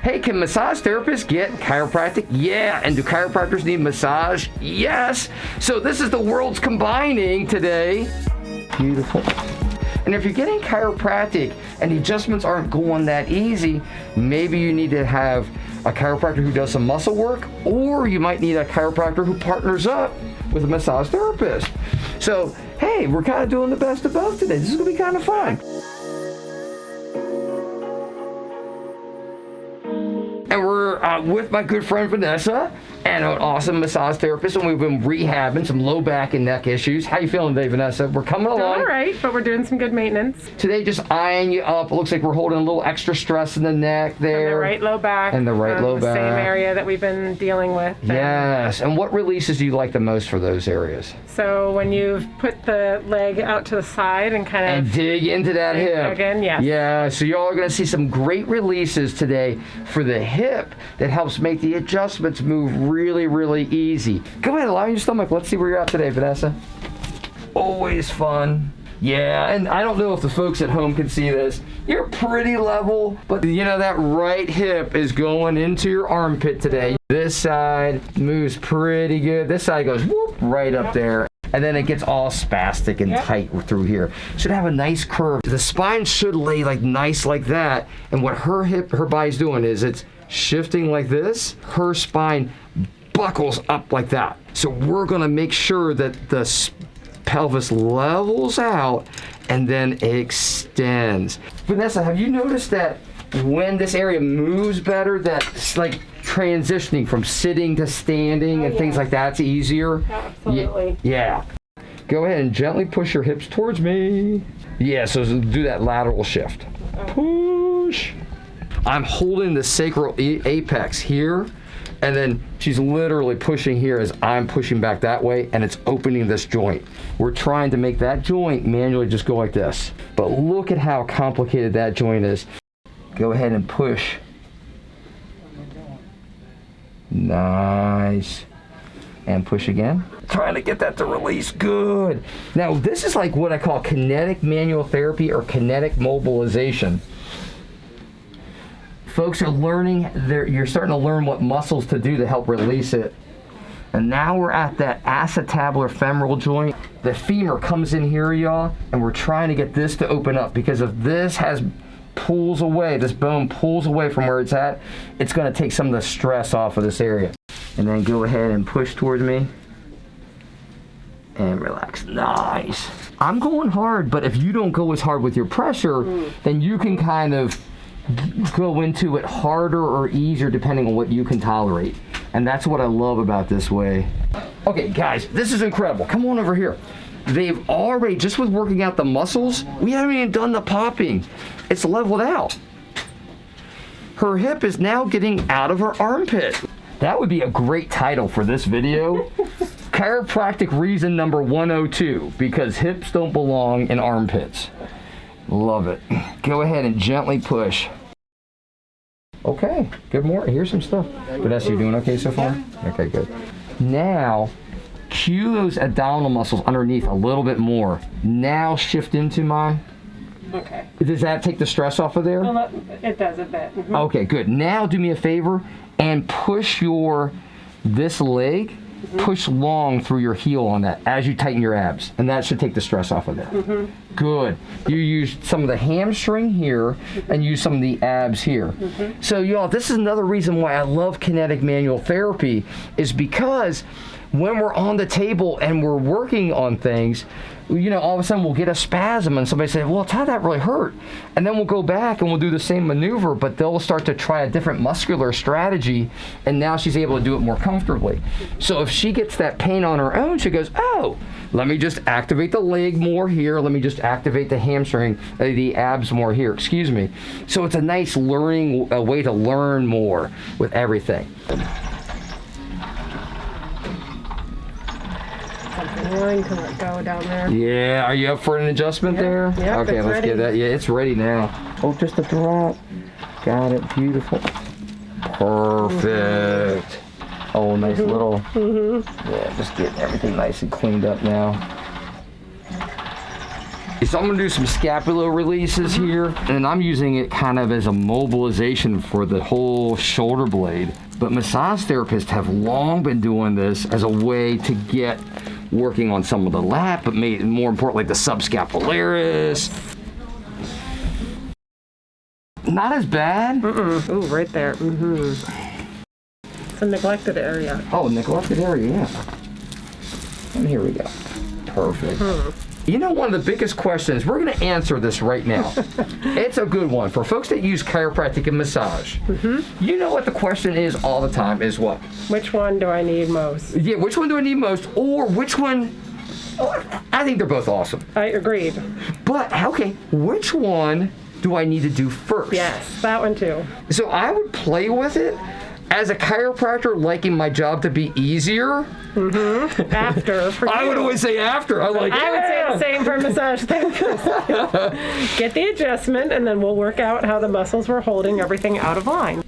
Hey, can massage therapists get chiropractic? Yeah. And do chiropractors need massage? Yes. So this is the worlds combining today. Beautiful. And if you're getting chiropractic and the adjustments aren't going that easy, maybe you need to have a chiropractor who does some muscle work, or you might need a chiropractor who partners up with a massage therapist. So, hey, we're kind of doing the best of both today. This is going to be kind of fun. And we're with my good friend Vanessa and an awesome massage therapist, and we've been rehabbing some low back and neck issues. How you feeling today, Vanessa? We're coming along. All right, but we're doing some good maintenance. Today, just eyeing you up. It looks like we're holding a little extra stress in the neck there. And the right low back. And the right low back. Same area that we've been dealing with. Yes. And what releases do you like the most for those areas? So when you've put the leg out to the side and kind of... And dig into that hip. Again, yes. Yeah, so y'all are going to see some great releases today for the hip that helps make the adjustments move really, really easy. Go ahead, lie on your stomach. Let's see where you're at today, Vanessa. Always fun. Yeah, and I don't know if the folks at home can see this. You're pretty level, but you know that right hip is going into your armpit today. This side moves pretty good. This side goes whoop right up there. And then it gets all spastic and tight through here. Should have a nice curve. The spine should lay like nice like that. And what her body's doing is it's shifting like this. Her spine buckles up like that. So we're gonna make sure that the pelvis levels out and then extends. Vanessa, have you noticed that when this area moves better, that it's like transitioning from sitting to standing and things like that's easier? Absolutely. Yeah. Go ahead and gently push your hips towards me. Yeah, so do that lateral shift. Push. I'm holding the sacral apex here, and then she's literally pushing here as I'm pushing back that way, and it's opening this joint. We're trying to make that joint manually just go like this. But look at how complicated that joint is. Go ahead and push. Nice. And push again. Trying to get that to release. Good. Now, this is like what I call kinetic manual therapy or kinetic mobilization. Folks are learning, you're starting to learn what muscles to do to help release it. And now we're at that acetabular femoral joint. The femur comes in here, y'all, and we're trying to get this to open up, because if this pulls away, this bone pulls away from where it's at, it's going to take some of the stress off of this area. And then go ahead and push towards me and relax. Nice. I'm going hard, but if you don't go as hard with your pressure, then you can kind of go into it harder or easier depending on what you can tolerate. And that's what I love about this way. Okay, guys, this is incredible. Come on over here. They've already, just with working out the muscles, we haven't even done the popping. It's leveled out. Her hip is now getting out of her armpit. That would be a great title for this video. Chiropractic reason number 102, because hips don't belong in armpits. Love it. Go ahead and gently push. Okay, good morning. Here's some stuff. Vanessa, you doing okay so far? Okay, good. Now, cue those abdominal muscles underneath a little bit more. Now shift into mine. Okay. Does that take the stress off of there? Well, it does a bit. Mm-hmm. Okay, good. Now do me a favor and push this leg, push long through your heel on that as you tighten your abs. And that should take the stress off of there. Good. You use some of the hamstring here and use some of the abs here. So y'all, this is another reason why I love kinetic manual therapy, is because when we're on the table and we're working on things, you know, all of a sudden we'll get a spasm and somebody say, well, how did that really hurt? And then we'll go back and we'll do the same maneuver, but they'll start to try a different muscular strategy, and now she's able to do it more comfortably. So if she gets that pain on her own, she goes, oh, let me just activate the leg more here. Let me just activate the hamstring, the abs more here, excuse me. So it's a nice way to learn more with everything. Line to let go down there. Yeah, are you up for an adjustment there? Yeah, okay, let's ready. get that. Yeah, it's ready now. Oh, just a drop. Got it. Beautiful. Perfect. Oh, nice little. Yeah, just getting everything nice and cleaned up now. So I'm gonna do some scapular releases here, and I'm using it kind of as a mobilization for the whole shoulder blade. But massage therapists have long been doing this as a way to get working on some of the lat, but more importantly, the subscapularis. Not as bad. Ooh, right there. It's a neglected area. Oh, neglected area, yeah. And here we go. Perfect. You know, one of the biggest questions, we're going to answer this right now. It's a good one. For folks that use chiropractic and massage, you know what the question is all the time is what? Which one do I need most? Yeah, which one do I need most? Or which one? Oh, I think they're both awesome. I agreed. But, okay, which one do I need to do first? Yes, that one too. So I would play with it. As a chiropractor, liking my job to be easier. After. For I you. would always say after. I would say the same for massage therapist. Get the adjustment, and then we'll work out how the muscles were holding everything out of line.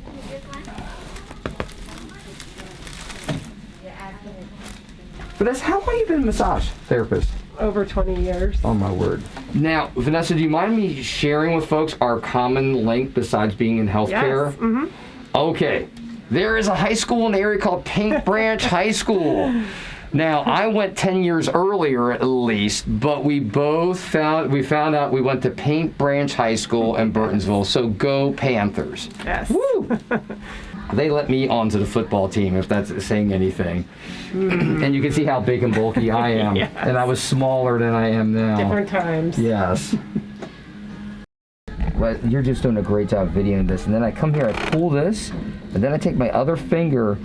Vanessa, how long have you been a massage therapist? Over 20 years. Oh my word. Now, Vanessa, do you mind me sharing with folks our common link besides being in healthcare? Yes. Okay. There is a high school in the area called Paint Branch High School. Now, I went 10 years earlier at least, but we found out we went to Paint Branch High School in Burtonsville, so go Panthers. Yes. Woo! They let me onto the football team, if that's saying anything. And you can see how big and bulky I am. Yes. And I was smaller than I am now. Different times. Yes. But you're just doing a great job videoing this. And then I come here, I pull this, and then I take my other finger,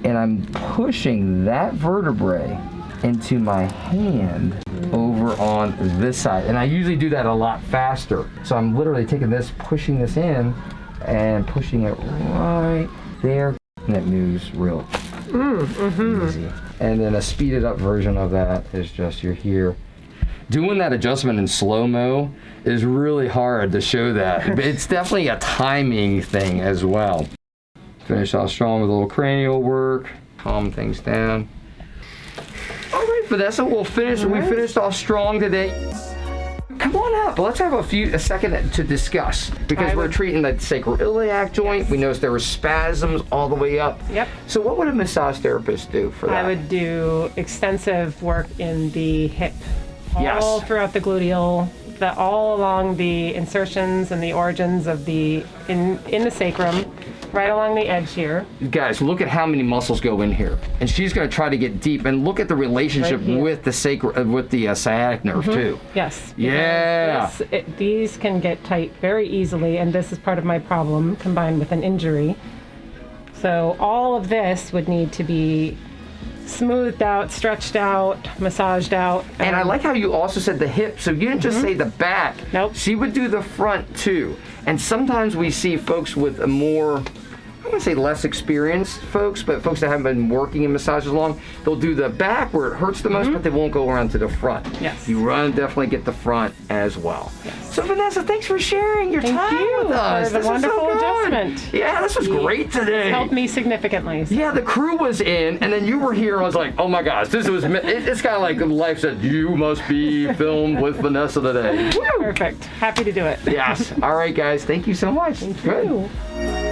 and I'm pushing that vertebrae into my hand over on this side. And I usually do that a lot faster. So I'm literally taking this, pushing this in, and pushing it right there, and it moves real easy. And then a speeded up version of that is just you're here. Doing that adjustment in slow-mo is really hard to show that. But it's definitely a timing thing as well. Finish off strong with a little cranial work, calm things down. All right, Vanessa, we'll finish. We finished off strong today. Come on up. Let's have a second to discuss because we're treating the sacroiliac joint. Yes. We noticed there were spasms all the way up. Yep. So what would a massage therapist do for that? I would do extensive work in the hip, all Yes. throughout the gluteal, all along the insertions and the origins of in the sciatum, right along the edge here. Guys, look at how many muscles go in here, and she's going to try to get deep. And look at the relationship with the sciatic nerve too. Yes. Yeah. These can get tight very easily, and this is part of my problem combined with an injury. So all of this would need to be smoothed out, stretched out, massaged out. And I like how you also said the hip, so you didn't just say the back. Nope. She would do the front too. And sometimes we see folks with a more, I wouldn't say less experienced folks, but folks that haven't been working in massage as long, they'll do the back where it hurts the most, but they won't go around to the front. Yes. You definitely get the front as well. Yes. So Vanessa, thanks for sharing your time with us. For the wonderful adjustment. Yeah, this was great today. It helped me significantly. Yeah, the crew was in, and then you were here, and I was like, oh my gosh, this was, it's kind of like life said, you must be filmed with Vanessa today. Woo! Perfect. Happy to do it. Yes. All right, guys. Thank you so much. Thank Good. you.